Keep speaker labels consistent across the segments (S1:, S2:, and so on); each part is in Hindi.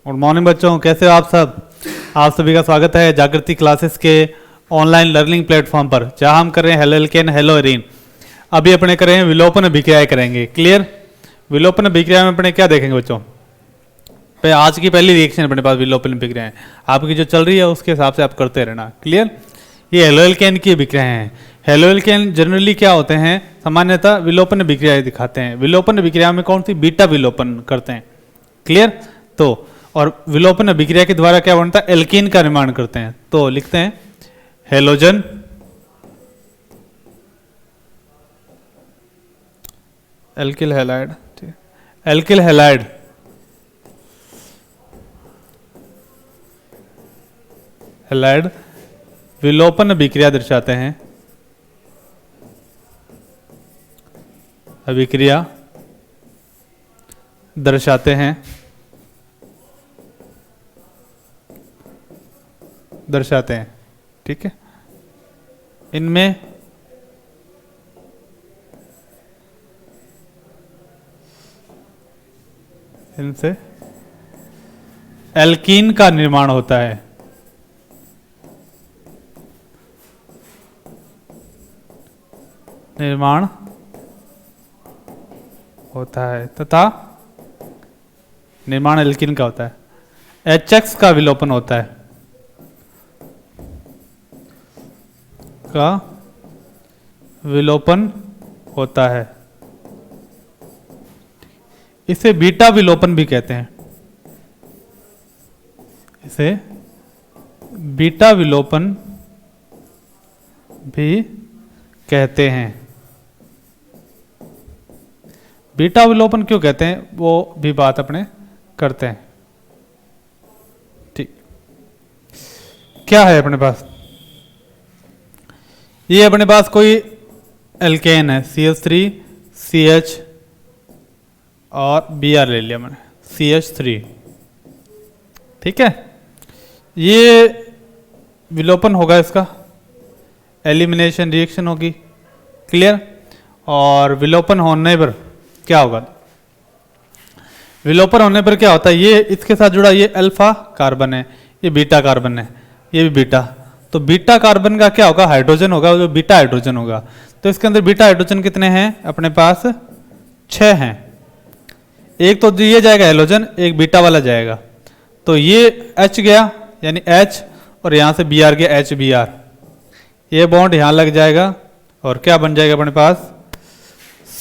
S1: गुड मॉर्निंग बच्चों, कैसे हो आप सब। आप सभी का स्वागत है जागृति क्लासेस के ऑनलाइन लर्निंग प्लेटफॉर्म पर, जहां हम कर रहे हैं हेलो एल्केन हेलो एरीन। अभी अपने कर रहे हैं विलोपन अभिक्रियाएं करेंगे। क्लियर। विलोपन अभिक्रिया में अपने क्या देखेंगे बच्चों। आज की पहली रिएक्शन अपने पास विलोपन अभिक्रियाएं आपकी जो चल रही है उसके हिसाब से आप करते रहना। क्लियर। ये हेलो एल्केन की अभिक्रियाएं हैं। हेलो एल्केन जनरली क्या होते हैं, सामान्यतः विलोपन अभिक्रियाएं दिखाते हैं। विलोपन अभिक्रिया में कौन सी, बीटा विलोपन करते हैं। क्लियर। तो और विलोपन अभिक्रिया के द्वारा क्या बनता है, एल्कीन का निर्माण करते हैं। तो लिखते हैं halogen alkyl halide, alkyl halide halide विलोपन अभिक्रिया दर्शाते हैं। अभिक्रिया दर्शाते हैं ठीक है। इनमें इनसे एल्कीन का निर्माण होता है। तथा निर्माण एल्कीन का होता है। HX का विलोपन होता है। इसे बीटा विलोपन भी कहते हैं। इसे बीटा विलोपन भी कहते हैं। बीटा विलोपन क्यों कहते हैं वो भी बात अपने करते हैं। ठीक, क्या है अपने पास, ये अपने पास कोई एल्केन है CH3 CH और Br ले लिया मैंने CH3। ठीक है, ये विलोपन होगा, इसका एलिमिनेशन रिएक्शन होगी। क्लियर। और विलोपन होने पर क्या होगा, विलोपन होने पर क्या होता है, ये इसके साथ जुड़ा ये अल्फा कार्बन है, ये बीटा कार्बन है, ये भी बीटा। तो बीटा कार्बन का क्या होगा, हाइड्रोजन होगा, जो बीटा हाइड्रोजन होगा। तो इसके अंदर बीटा हाइड्रोजन कितने हैं अपने पास, 6 हैं। एक तो ये जाएगा हेलोजन, एक बीटा वाला जाएगा। तो ये H गया यानी H, और यहां से Br गया HBr। ये बॉन्ड यहां लग जाएगा और क्या बन जाएगा अपने पास,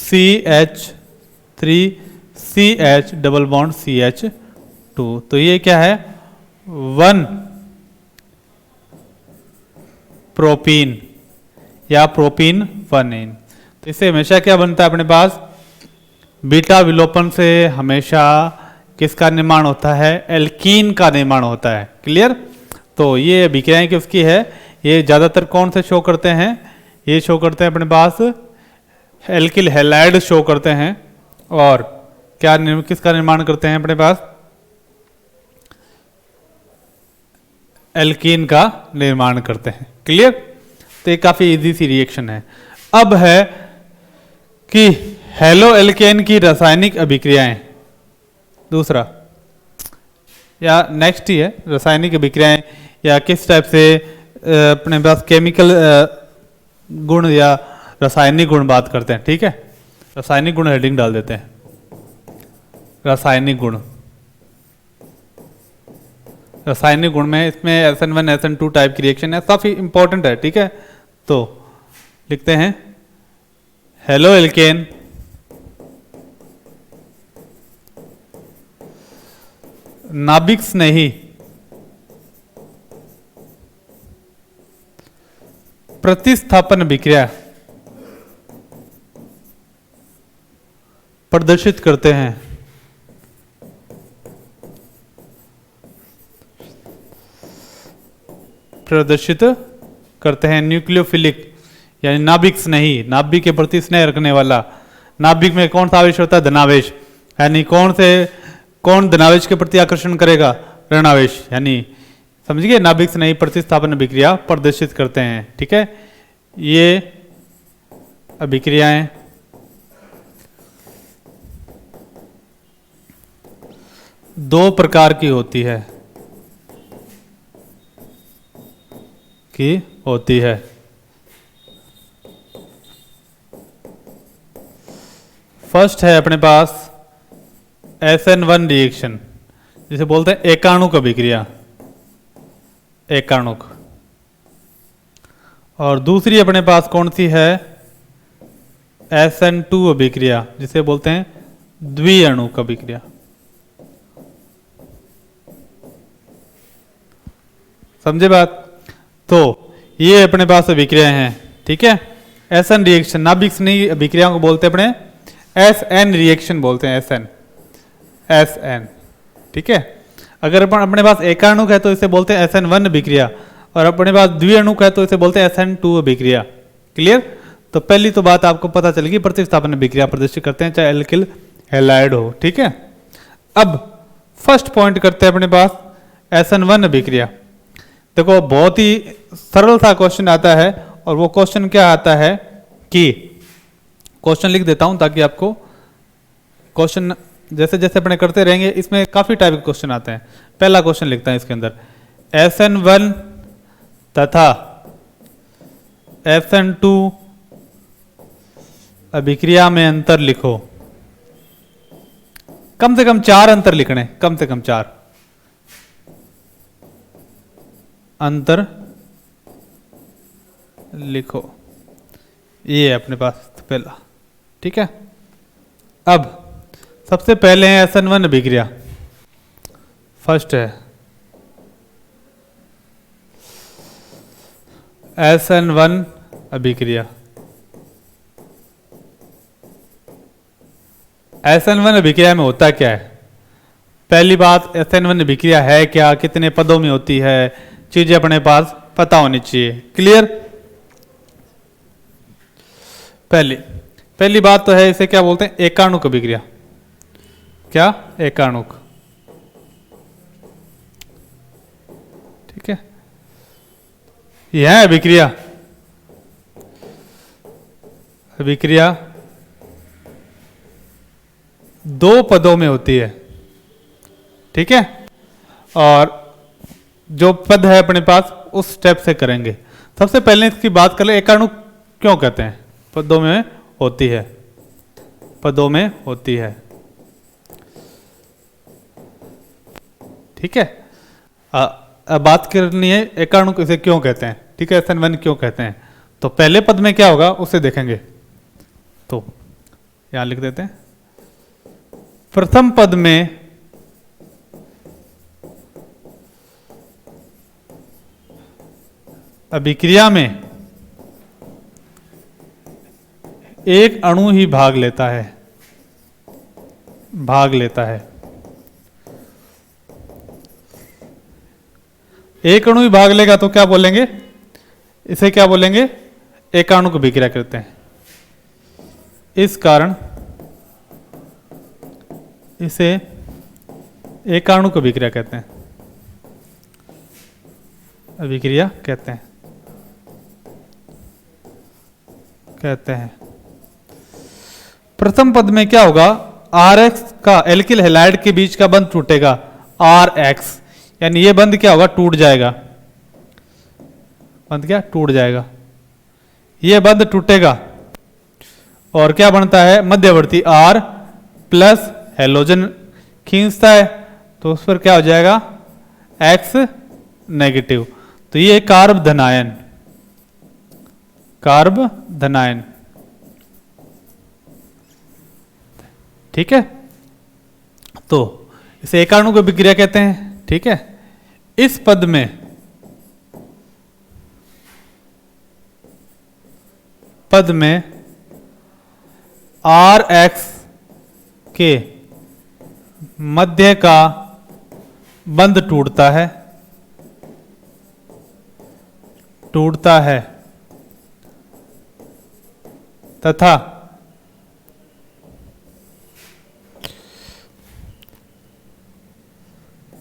S1: CH3CH डबल बॉन्ड CH2। तो ये क्या है, 1 प्रोपीन या प्रोपीन 1N। तो इससे हमेशा क्या बनता है अपने पास, बीटा विलोपन से हमेशा किसका निर्माण होता है, एल्कीन का निर्माण होता है। क्लियर। तो ये अभिक्रियाएं किसकी है, ये ज्यादातर कौन से शो करते हैं, ये शो करते हैं अपने पास एल्किल हैलाइड शो करते हैं। और क्या किसका निर्माण करते हैं अपने पास, एल्कीन का निर्माण करते हैं। क्लियर। तो ये काफी इजी सी रिएक्शन है। अब है कि हेलो एल्केन की रासायनिक अभिक्रियाएं, दूसरा या नेक्स्ट ही है, रासायनिक अभिक्रियाएं या किस टाइप से अपने पास केमिकल गुण या रासायनिक गुण बात करते हैं। ठीक है, रासायनिक गुण हेडिंग डाल देते हैं, रासायनिक गुण। रासायनिक गुण में इसमें SN1 SN2 टाइप की रिएक्शन है, काफी इंपॉर्टेंट है। ठीक है, तो लिखते हैं हेलो एल्केन नाभिक स्नेही प्रतिस्थापन अभिक्रिया प्रदर्शित करते हैं। न्यूक्लियोफिलिक यानी नाभिक स्नेही, नाभिक के प्रति स्नेह रखने वाला। नाभिक में कौन सा आवेश होता है, धनावेश। यानी कौन धनावेश के प्रति आकर्षण करेगा, ऋणावेश। यानी समझिए, नाभिक स्नेही प्रतिस्थापन अभिक्रिया प्रदर्शित करते हैं। ठीक है, ये अभिक्रियाएं दो प्रकार की होती है फर्स्ट है अपने पास SN1 रिएक्शन, जिसे बोलते हैं एकाणुक अभिक्रिया, एकाणुक। और दूसरी अपने पास कौन सी है, SN2 अभिक्रिया, जिसे बोलते हैं द्विअणुक अभिक्रिया। समझे बात? तो ये अपने पास अभिक्रियाएं हैं, ठीक है। SN रिएक्शन, नाभिक स्नेही अभिक्रियाओं को बोलते हैं अपने SN रिएक्शन बोलते हैं, SN, ठीक है। अगर अपने पास एकाणुक है तो इसे बोलते हैं SN1 अभिक्रिया, और अपने पास द्विअणुक है तो इसे बोलते हैं SN2 अभिक्रिया। क्लियर? तो पहली तो बात आपको पता चलेगी, प्रतिस्थापन अभिक्रिया प्रदर्शित करते हैं चाहे एल्किल हैलाइड हो, ठीक है। अब फर्स्ट पॉइंट करते हैं अपने पास SN1 अभिक्रिया। देखो बहुत ही सरल सा क्वेश्चन आता है, और वो क्वेश्चन क्या आता है कि, क्वेश्चन लिख देता हूं ताकि आपको क्वेश्चन जैसे जैसे अपने करते रहेंगे, इसमें काफी टाइप के क्वेश्चन आते हैं। पहला क्वेश्चन लिखता है इसके अंदर, SN1 तथा SN2 अभिक्रिया में अंतर लिखो। कम से कम 4 अंतर लिखने, कम से कम 4 अंतर लिखो। ये है अपने पास पहला, ठीक है। अब सबसे पहले है SN1 अभिक्रिया, फर्स्ट है SN1 अभिक्रिया। SN1 अभिक्रिया में होता क्या है? पहली बात, SN1 अभिक्रिया है क्या, कितने पदों में होती है, चीजें अपने पास पता होनी चाहिए। क्लियर? पहली बात तो है, इसे क्या बोलते हैं, एकाणुक अभिक्रिया। क्या? एकाणुक, ठीक है। यह है अभिक्रिया, अभिक्रिया 2 पदों में होती है, ठीक है। और जो पद है अपने पास उस स्टेप से करेंगे। सबसे पहले इसकी बात कर ले, एकाणुक क्यों कहते हैं? पदों में होती है, पदों में होती है, ठीक है। अब बात करनी है एकाणुक इसे क्यों कहते हैं, ठीक है, SN1 क्यों कहते हैं। तो पहले पद में क्या होगा उसे देखेंगे, तो यहां लिख देते हैं। प्रथम पद में अभिक्रिया में एक अणु ही भाग लेता है, एक अणु ही भाग लेगा तो क्या बोलेंगे, इसे क्या बोलेंगे, एकाणुक अभिक्रिया करते हैं। इस कारण इसे एकाणुक अभिक्रिया कहते हैं, अभिक्रिया कहते हैं। प्रथम पद में क्या होगा, RX का एल्किल हैलाइड के बीच का बंध टूटेगा, RX, यानी ये बंध क्या होगा, टूट जाएगा। बंध क्या टूट जाएगा, ये बंध टूटेगा और क्या बनता है, मध्यवर्ती R प्लस हेलोजन खींचता है, तो उस पर क्या हो जाएगा, X नेगेटिव। तो ये कार्ब धनायन, ठीक है। तो इसे एकाणुक अभिक्रिया कहते हैं, ठीक है। इस पद में RX के मध्य का बंध टूटता है तथा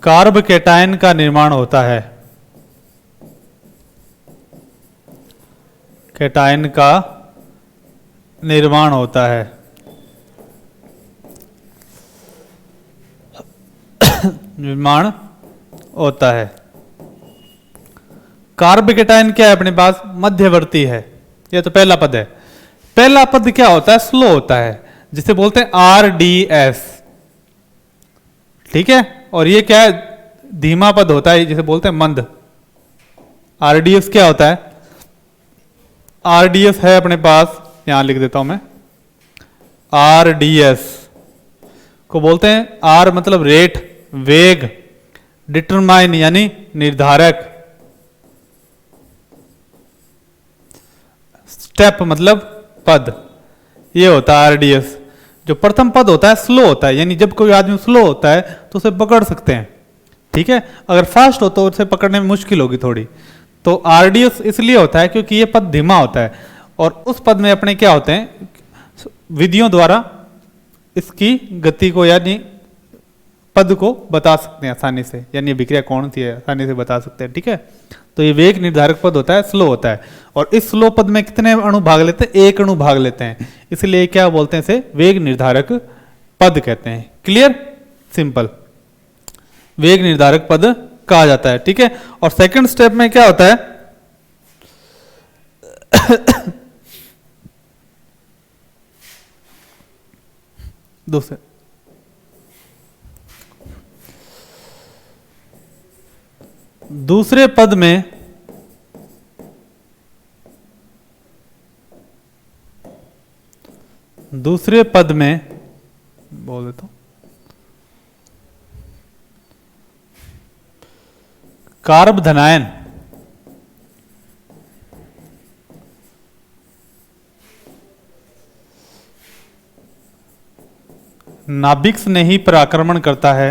S1: कार्ब कैटायन का निर्माण होता है, कैटायन का निर्माण होता है। निर्माण होता है। कार्बोकेटायन क्या है अपने पास? मध्यवर्ती है। ये तो पहला पद है। पहला पद क्या होता है? स्लो होता है, जिसे बोलते हैं RDS। ठीक है, और ये क्या है? धीमा पद होता है, जिसे बोलते हैं मंद। RDS क्या होता है? RDS है अपने पास, यहां लिख देता हूं मैं, RDS को बोलते हैं, R मतलब रेट, वेग, डिटरमाइन यानी निर्धारक, स्टेप मतलब पद। ये होता है RDS। जो प्रथम पद होता है स्लो होता है, यानी जब कोई आदमी स्लो होता है तो उसे पकड़ सकते हैं। ठीक है, अगर फास्ट हो तो उसे पकड़ने में मुश्किल होगी थोड़ी। तो RDS इसलिए होता है क्योंकि ये पद धीमा होता है, और उस पद में अपने क्या होते हैं? विधियों द्वारा इसकी गति को यानी पद को बता सकते हैं आसानी से, यानी विक्रिया कौन सी है आसानी से बता सकते हैं। ठीक है, तो ये वेग निर्धारक पद होता है, स्लो होता है। और इस स्लो पद में कितने अणु भाग लेते हैं? एक अणु भाग लेते हैं, इसलिए क्या बोलते हैं? इसे वेग निर्धारक पद कहते हैं। क्लियर? सिंपल, वेग निर्धारक पद कहा जाता है। ठीक है, और सेकंड स्टेप में क्या होता है? दूसरे पद में बोल देता हूं, कार्ब धनायन नाभिक से ही पराक्रमण करता है,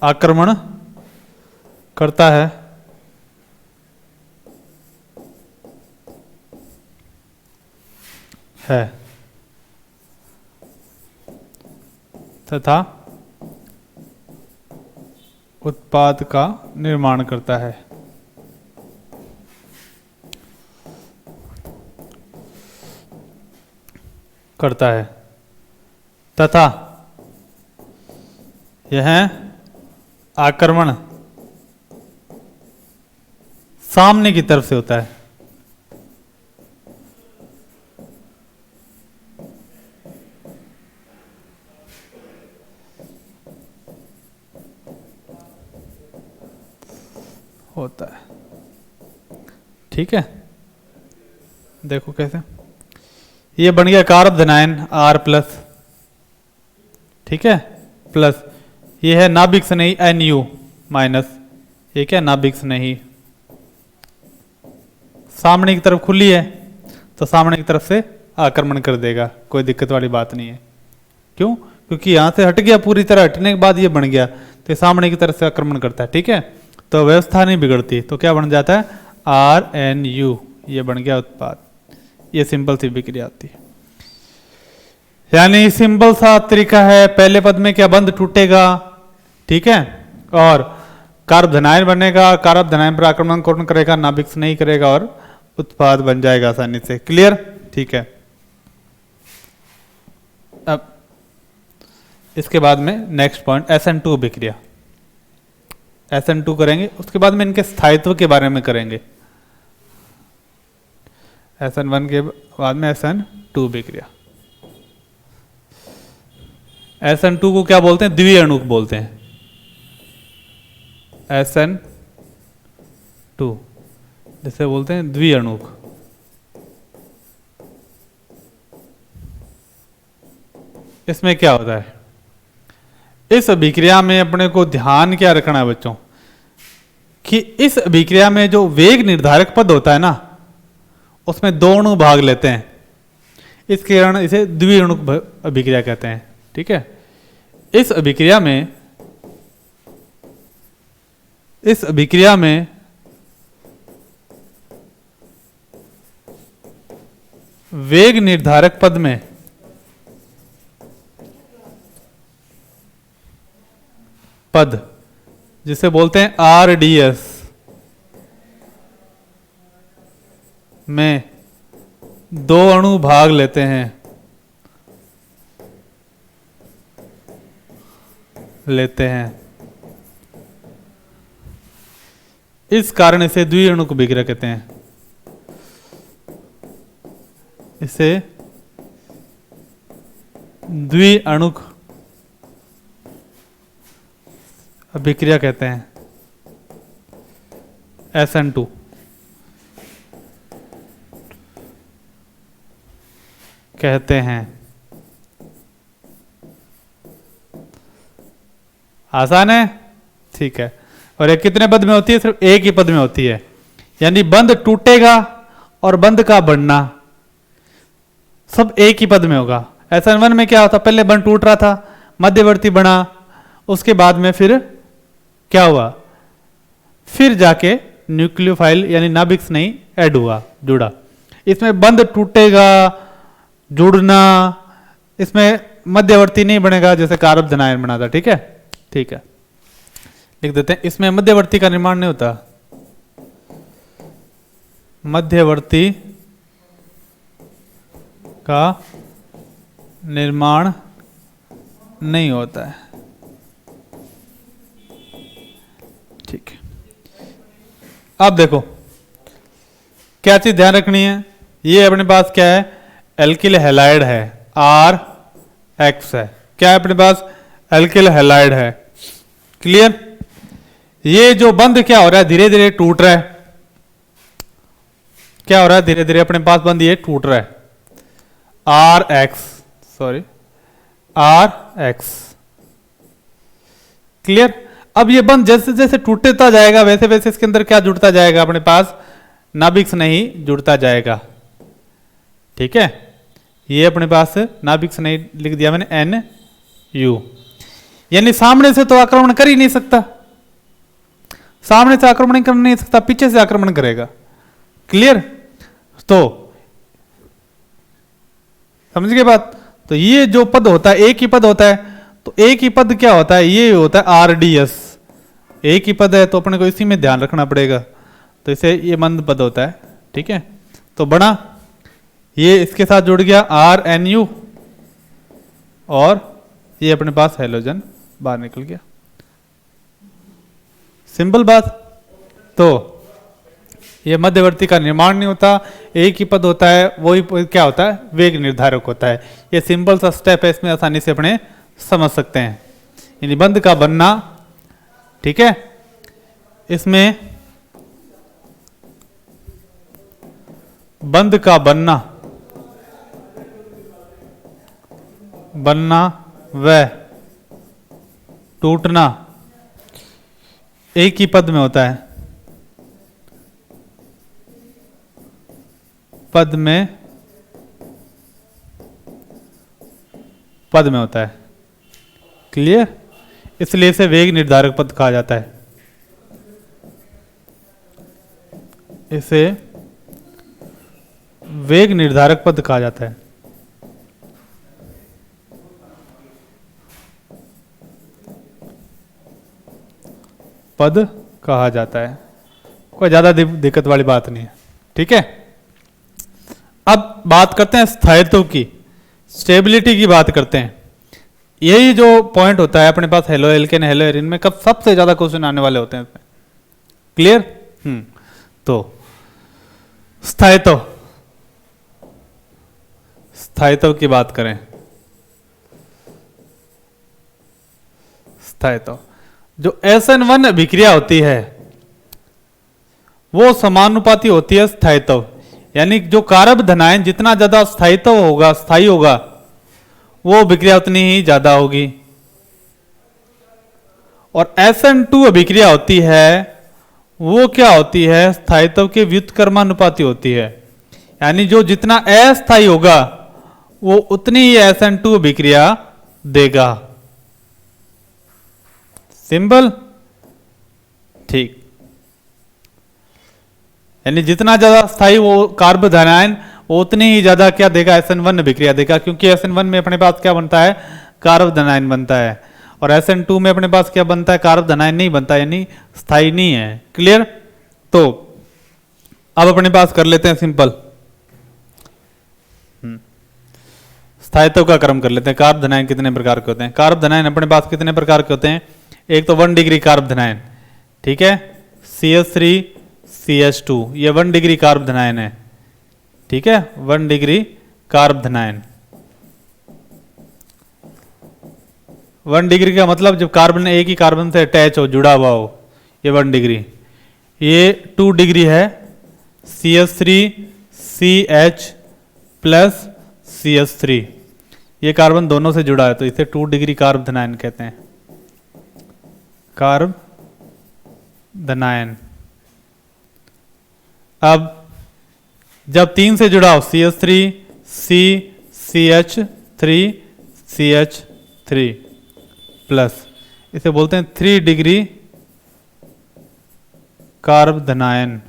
S1: आक्रमण करता है तथा उत्पाद का निर्माण करता है। तथा यह आक्रमण सामने की तरफ से होता है। ठीक है, देखो कैसे ये बन गया कार्ब धनायन R+। ठीक है, प्लस ये है नाभिक स्नेही Nu माइनस, ये क्या? नाभिक स्नेही। सामने की तरफ खुली है तो सामने की तरफ से आक्रमण कर देगा, कोई दिक्कत वाली बात नहीं है। क्यों? क्योंकि यहां से हट गया, पूरी तरह हटने के बाद ये बन गया, तो सामने की तरफ से आक्रमण करता है। ठीक है, तो व्यवस्था नहीं बिगड़ती, तो क्या बन जाता है? RNU, ये बन गया उत्पाद। ये सिंपल सी विक्रिया आती है, यानी सिंपल सा तरीका है। पहले पद में क्या? बंध टूटेगा। ठीक है, और कार्ब धनायन बनेगा, कार्ब धनायन पर आक्रमण कौन करेगा? नाभिक से नहीं करेगा, और उत्पाद बन जाएगा आसानी से। क्लियर? ठीक है, अब इसके बाद में नेक्स्ट पॉइंट SN2 विक्रिया। SN2 करेंगे, उसके बाद में इनके स्थायित्व के बारे में करेंगे। SN1 के बाद में SN2 विक्रिया। SN2 को क्या बोलते हैं? द्विअणुक बोलते हैं। SN2 जिसे बोलते हैं द्विअणुक। इसमें क्या होता है? इस अभिक्रिया में अपने को ध्यान क्या रखना है बच्चों, कि इस अभिक्रिया में जो वेग निर्धारक पद होता है ना, उसमें दो अणु भाग लेते हैं। इस कारण इसे द्विअणुक अभिक्रिया कहते हैं। ठीक है, इस अभिक्रिया में वेग निर्धारक पद में पद जिसे बोलते हैं RDS में दो अणु भाग लेते हैं, इस कारण इसे द्विअणुक अभिक्रिया कहते हैं। इसे द्विअणुक अभिक्रिया कहते हैं, SN2। कहते हैं। आसान है, ठीक है। और ये कितने पद में होती है? सिर्फ एक ही पद में होती है, यानी बंध टूटेगा और बंध का बढ़ना सब एक ही पद में होगा। SN1 में क्या होता? पहले बंध टूट रहा था, मध्यवर्ती बना, उसके बाद में फिर क्या हुआ? फिर जाके न्यूक्लियोफाइल यानी नाभिक स्नायु ऐड हुआ, जुड़ा। इसमें बंध टूटेगा, जुड़ना, इसमें मध्यवर्ती नहीं बनेगा जैसे कारब धनायन बना था। ठीक है, ठीक है, लिख देते हैं। इसमें मध्यवर्ती का निर्माण नहीं होता, मध्यवर्ती का निर्माण नहीं होता है। ठीक है, अब देखो क्या चीज ध्यान रखनी है। ये अपने पास क्या है? एल्किल हैलाइड है, RX है। क्या है अपने पास? एल्किल हैलाइड है। क्लियर? ये जो बंध क्या हो रहा है? धीरे धीरे टूट रहा है। क्या हो रहा है? धीरे धीरे अपने पास बंध ये टूट रहा है, RX। क्लियर? अब ये बंध जैसे जैसे टूटता जाएगा वैसे वैसे इसके अंदर क्या जुड़ता जाएगा? अपने पास नाभिक स्नायु जुड़ता जाएगा। ठीक है, ये अपने पास नाभिक स्नायु लिख दिया मैंने, NU। यानी सामने से तो आक्रमण कर ही नहीं सकता, सामने से आक्रमण कर नहीं सकता, पीछे से आक्रमण करेगा। क्लियर? तो समझ गए बात? तो ये जो पद होता है, एक ही पद होता है, तो एक ही पद क्या होता है? ये होता है RDS। एक ही पद है तो अपने को इसी में ध्यान रखना पड़ेगा, तो इसे ये मंद पद होता है। ठीक है, तो बना ये इसके साथ जुड़ गया RNU और ये अपने पास हैलोजन बाहर निकल गया। सिंपल बात। तो ये मध्यवर्ती का निर्माण नहीं होता, एक ही पद होता है, वही क्या होता है? वेग निर्धारक होता है। ये सिंपल सा स्टेप है, इसमें आसानी से अपने समझ सकते हैं। यानी बंध का बनना, ठीक है, इसमें बंध का बनना व टूटना एक ही पद में होता है, पद में होता है। क्लियर? इसलिए इसे वेग निर्धारक पद कहा जाता है। इसे वेग निर्धारक पद कहा जाता है। पद कहा जाता है, कोई ज्यादा दिक्कत वाली बात नहीं है। ठीक है, अब बात करते हैं स्थायित्व की, स्टेबिलिटी की बात करते हैं। यही जो पॉइंट होता है अपने पास हेलो एल्केन हेलो एरिन में, कब सबसे ज्यादा क्वेश्चन आने वाले होते हैं इसमें। क्लियर? तो स्थायित्व की बात करें, स्थायित्व जो SN1 अभिक्रिया होती है वो समानुपाती होती है स्थायित्व। यानी जो कारब धनायन जितना ज्यादा स्थायित्व होगा, स्थायी होगा, वो अभिक्रिया उतनी ही ज्यादा होगी। और SN2 अभिक्रिया होती है वो क्या होती है? स्थायित्व के व्युत्क्रमानुपाती होती है। यानी जो जितना अस्थायी होगा वो उतनी ही SN2 अभिक्रिया देगा। सिंपल? ठीक। यानी जितना ज्यादा स्थायी वो कार्ब धनायन वो उतनी ही ज्यादा क्या देगा? SN1 अभिक्रिया देगा, क्योंकि SN1 में अपने पास क्या बनता है? कार्ब धनायन बनता है। और SN2 में अपने पास क्या बनता है? कार्ब धनायन नहीं बनता, यानी स्थायी नहीं है। क्लियर? तो अब अपने पास कर लेते हैं सिंपल। स्थायित्व का क्रम कर लेते हैं। कार्ब धनायन कितने प्रकार के होते हैं? कार्ब धनायन अपने पास कितने प्रकार के होते हैं? एक तो 1 डिग्री कार्ब धनायन, ठीक है, CH3 CH2, ये 1 डिग्री कार्ब धनायन है, ठीक है, 1 डिग्री कार्ब धनायन। 1 डिग्री का मतलब जब कार्बन एक ही कार्बन से अटैच हो, जुड़ा हुआ हो, ये 1 डिग्री। ये 2 डिग्री है, CH3 CH प्लस CH3, ये कार्बन दोनों से जुड़ा है तो इसे 2 डिग्री कार्ब धनायन कहते हैं, कार्ब धनायन। अब जब 3 से जुड़ा हो, CH3 C CH3 CH3 plus, इसे बोलते हैं 3 डिग्री कार्ब धनायन,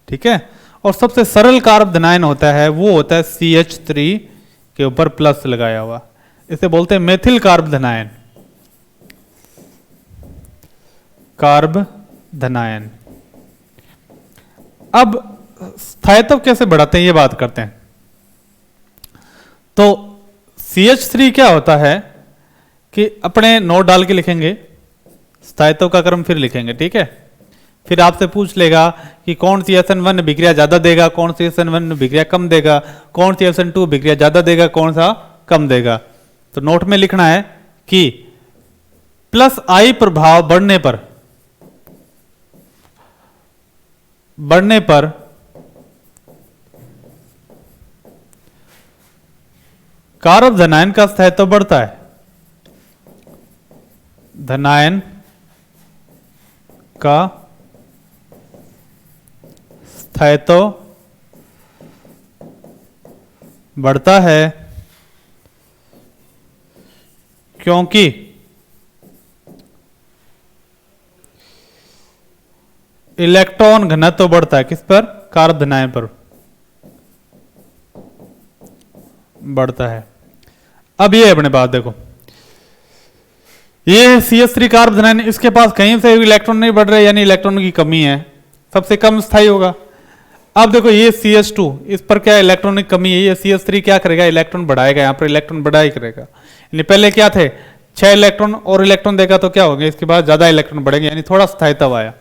S1: ठीक है। और सबसे सरल कार्ब धनायन होता है वो होता है CH3 के ऊपर प्लस लगाया हुआ, इसे बोलते हैं मेथिल कार्ब धनायन, कार्ब धनायन। अब स्थायित्व कैसे बढ़ाते हैं ये बात करते हैं। तो CH3 क्या होता है कि अपने नोट डाल के लिखेंगे, स्थायित्व का क्रम फिर लिखेंगे, ठीक है। फिर आपसे पूछ लेगा कि कौन सी SN1 अभिक्रिया ज्यादा देगा, कौन सी SN1 अभिक्रिया कम देगा, कौन सी SN2 अभिक्रिया ज्यादा देगा, कौन सा कम देगा। तो नोट में लिखना है कि प्लस आई प्रभाव बढ़ने पर कार्ब धनायन का स्थायित्व बढ़ता है, धनायन का स्थायित्व बढ़ता है क्योंकि इलेक्ट्रॉन घनत्व बढ़ता है। किस पर? कार्ब धनायन पर बढ़ता है। अब ये अपने पास देखो, ये CH3 कार्ब धनायन, इसके पास कहीं से इलेक्ट्रॉन नहीं बढ़ रहे, यानी इलेक्ट्रॉन की कमी है, सबसे कम स्थायी होगा। अब देखो ये CH2, इस पर क्या इलेक्ट्रॉनिक कमी है, ये CH3 क्या करेगा, इलेक्ट्रॉन बढ़ाएगा, यहाँ पर इलेक्ट्रॉन बढ़ा ही करेगा। यानी पहले क्या थे 6 इलेक्ट्रॉन और इलेक्ट्रॉन देगा तो क्या होगा, इसके बाद ज्यादा इलेक्ट्रॉन बढ़ेंगे, यानी थोड़ा स्थायित्व आया।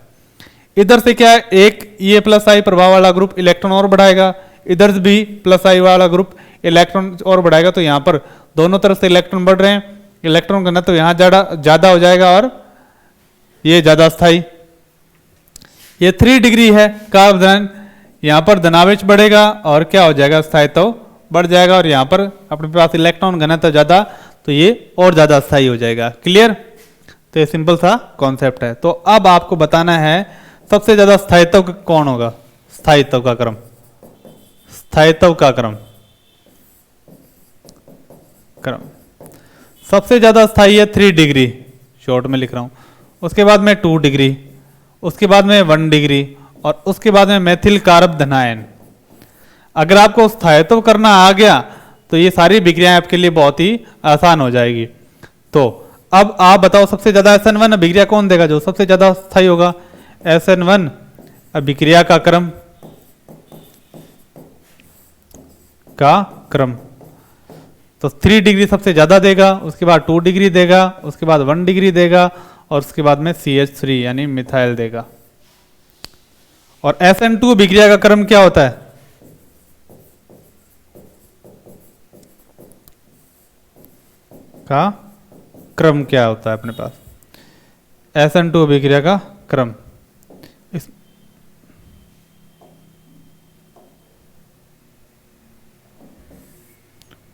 S1: इधर से क्या है, एक ये प्लस आई प्रभाव वाला ग्रुप इलेक्ट्रॉन और बढ़ाएगा, इधर से भी प्लस आई वाला ग्रुप इलेक्ट्रॉन और बढ़ाएगा, तो यहाँ पर दोनों तरफ से इलेक्ट्रॉन बढ़ रहे हैं, इलेक्ट्रॉन का घनत्व यहाँ ज्यादा हो जाएगा और ये ज्यादा स्थायी। ये 3 डिग्री है कार्ब धनायन, यहाँ पर धनावेश बढ़ेगा और क्या हो जाएगा, स्थायित्व बढ़ जाएगा, और यहाँ पर अपने पास इलेक्ट्रॉन घनत्व ज्यादा, तो ये और ज्यादा स्थायी हो जाएगा। क्लियर? तो ये सिंपल सा कॉन्सेप्ट है। तो अब आपको बताना है सबसे ज्यादा स्थायित्व कौन होगा, स्थायित्व का क्रम, स्थायित्व का क्रम सबसे ज्यादा स्थायी है 3 डिग्री, शॉर्ट में लिख रहा हूं, उसके बाद में 2 डिग्री, उसके बाद में 1 डिग्री, और उसके बाद में मेथिल कार्ब धनायन। अगर आपको स्थायित्व करना आ गया तो ये सारी विक्रियाएं आपके लिए बहुत ही आसान हो जाएगी। तो अब आप बताओ सबसे ज्यादा SN1 अभिक्रिया कौन देगा, जो सबसे ज्यादा स्थायी होगा, SN1 अभिक्रिया का क्रम। तो 3 डिग्री सबसे ज्यादा देगा, उसके बाद 2 डिग्री देगा, उसके बाद 1 डिग्री देगा, और उसके बाद में CH3 यानी मिथाइल देगा। और SN2 अभिक्रिया का क्रम क्या होता है, का क्रम क्या होता है अपने पास, SN2 अभिक्रिया का क्रम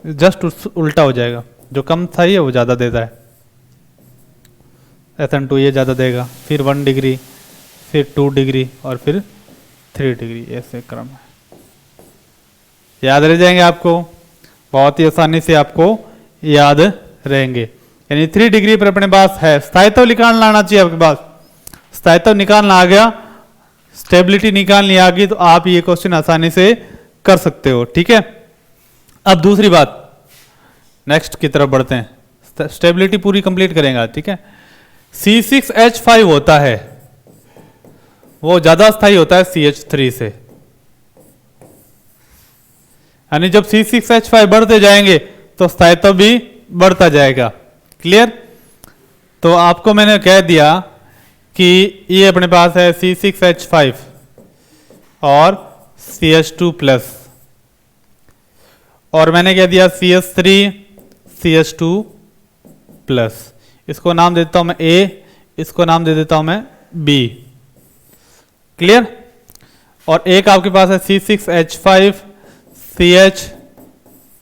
S1: जस्ट उल्टा हो जाएगा, जो कम स्थायी है वो ज्यादा देता है, SN2 ये ज्यादा देगा, फिर 1 डिग्री, फिर 2 डिग्री, और फिर 3 डिग्री, ऐसे क्रम है। याद रह जाएंगे आपको, बहुत ही आसानी से आपको याद रहेंगे। यानी 3 डिग्री पर अपने पास है, स्थायित्व निकालना आना चाहिए आपके पास, स्थायित्व निकालना आ गया, स्टेबिलिटी निकालनी आ गई, तो आप ये क्वेश्चन आसानी से कर सकते हो। ठीक है, अब दूसरी बात, नेक्स्ट की तरफ बढ़ते हैं, स्टेबिलिटी पूरी कंप्लीट करेंगे। ठीक है, C6H5 होता है, वो ज्यादा स्थायी होता है CH3 से, यानी जब C6H5 बढ़ते जाएंगे तो स्थायित्व भी बढ़ता जाएगा। क्लियर? तो आपको मैंने कह दिया कि ये अपने पास है C6H5 और CH2+, और मैंने कह दिया CH3 CH2+। इसको नाम देता हूं मैं A, इसको नाम दे देता हूं मैं B। क्लियर? और एक आपके पास है C6H5 CH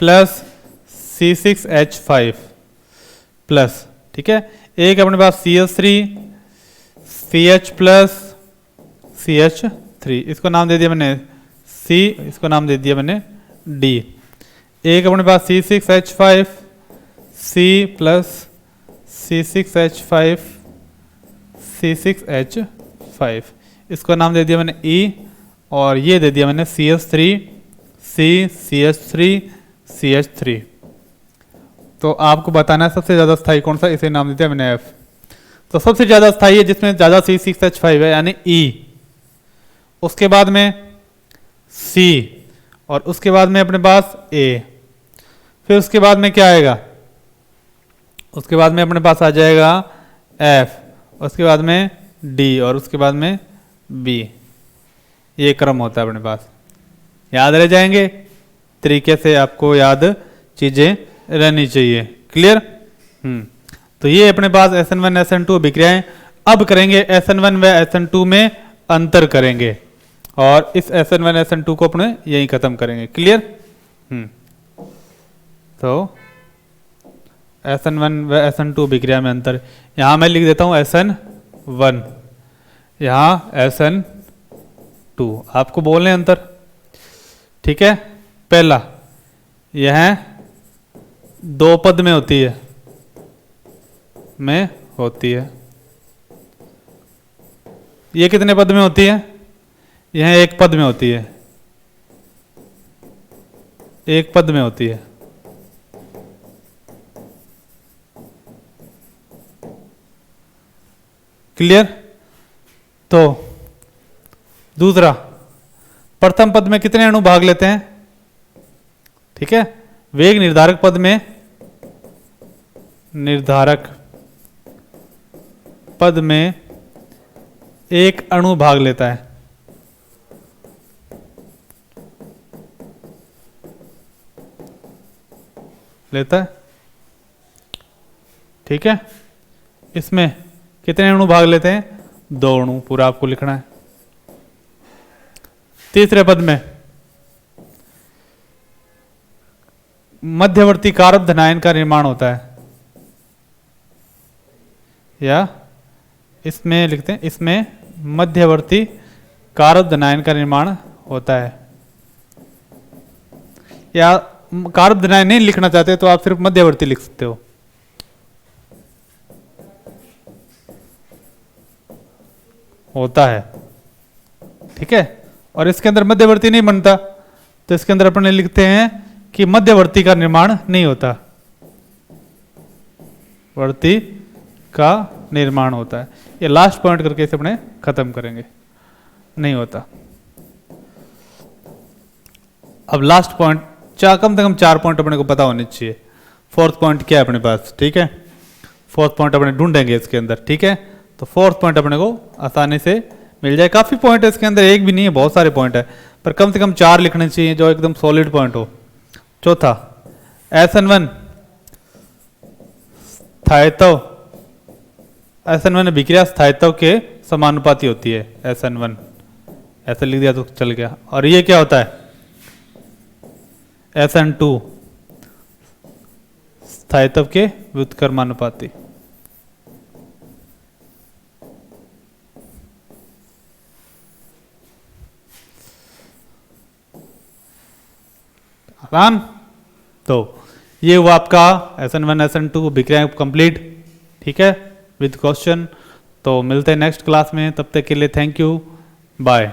S1: plus C6H5 plus, ठीक है। एक अपने पास CH3 CH प्लस CH3, इसको नाम दे दिया मैंने C, इसको नाम दे दिया मैंने D। एक अपने पास C6H5 C plus C6H5 C6H5, इसको नाम दे दिया मैंने E, और ये दे दिया मैंने CH3 C CH3 CH3। तो आपको बताना है सबसे ज़्यादा स्थायी कौन सा, इसे नाम दे दिया मैंने F। तो सबसे ज़्यादा स्थायी है जिसमें ज़्यादा C6H5 है यानी E, उसके बाद में C, और उसके बाद में अपने पास A, फिर उसके बाद में क्या आएगा, उसके बाद में अपने पास आ जाएगा F, उसके बाद में D, और उसके बाद में B। ये क्रम होता है अपने पास, याद रह जाएंगे। तरीके से आपको याद चीजें रहनी चाहिए। क्लियर? तो ये अपने पास SN1 SN2 अभिक्रियाएं। अब करेंगे SN1 व SN2 में अंतर करेंगे, और इस SN1 SN2 को अपने यहीं खत्म करेंगे। क्लियर? तो SN1 व SN2 अभिक्रिया में अंतर, यहां मैं लिख देता हूं SN1, यहां SN2, आपको बोलने अंतर। ठीक है, पहला यह 2 पद में होती है, ये कितने पद में होती है, यह 1 पद में होती है, 1 पद में होती है। क्लियर? तो दूसरा, प्रथम पद में कितने अणु भाग लेते हैं? ठीक है, वेग निर्धारक पद में, निर्धारक पद में 1 अणु भाग लेता है। ठीक है, इसमें कितने अणु भाग लेते हैं? 2 अणु, पूरा आपको लिखना है। तीसरे पद में मध्यवर्ती कारक धनायन का निर्माण होता है, या इसमें लिखते हैं, इसमें मध्यवर्ती कारक धनायन का निर्माण होता है। या कारक धनायन नहीं लिखना चाहते तो आप सिर्फ मध्यवर्ती लिख सकते हो। होता है, ठीक है। और इसके अंदर मध्यवर्ती नहीं बनता, तो इसके अंदर अपने लिखते हैं कि मध्यवर्ती का निर्माण नहीं होता, वर्ती का निर्माण होता है। ये लास्ट पॉइंट करके इसे अपने खत्म करेंगे, नहीं होता। अब लास्ट पॉइंट, कम से कम 4 पॉइंट अपने को पता होने चाहिए। 4th पॉइंट क्या है अपने पास? ठीक है, 4th पॉइंट अपने ढूंढेंगे इसके अंदर। ठीक है, तो 4th पॉइंट अपने को आसानी से मिल जाए। काफी पॉइंट है इसके अंदर, एक भी नहीं है, बहुत सारे पॉइंट है, पर कम से कम 4 लिखने चाहिए जो एकदम सॉलिड पॉइंट हो। चौथा, SN1 स्थायित्व, SN1 अभिक्रिया स्थायित्व के समानुपाती होती है। SN1 ऐसे लिख दिया तो चल गया। और ये क्या होता है? SN2 स्थायित्व के व्युत्क्रमानुपाती। आसान। तो ये हुआ आपका SN1 SN2 अभिक्रिया कंप्लीट। ठीक है, विद क्वेश्चन। तो मिलते हैं नेक्स्ट क्लास में, तब तक के लिए थैंक यू, बाय।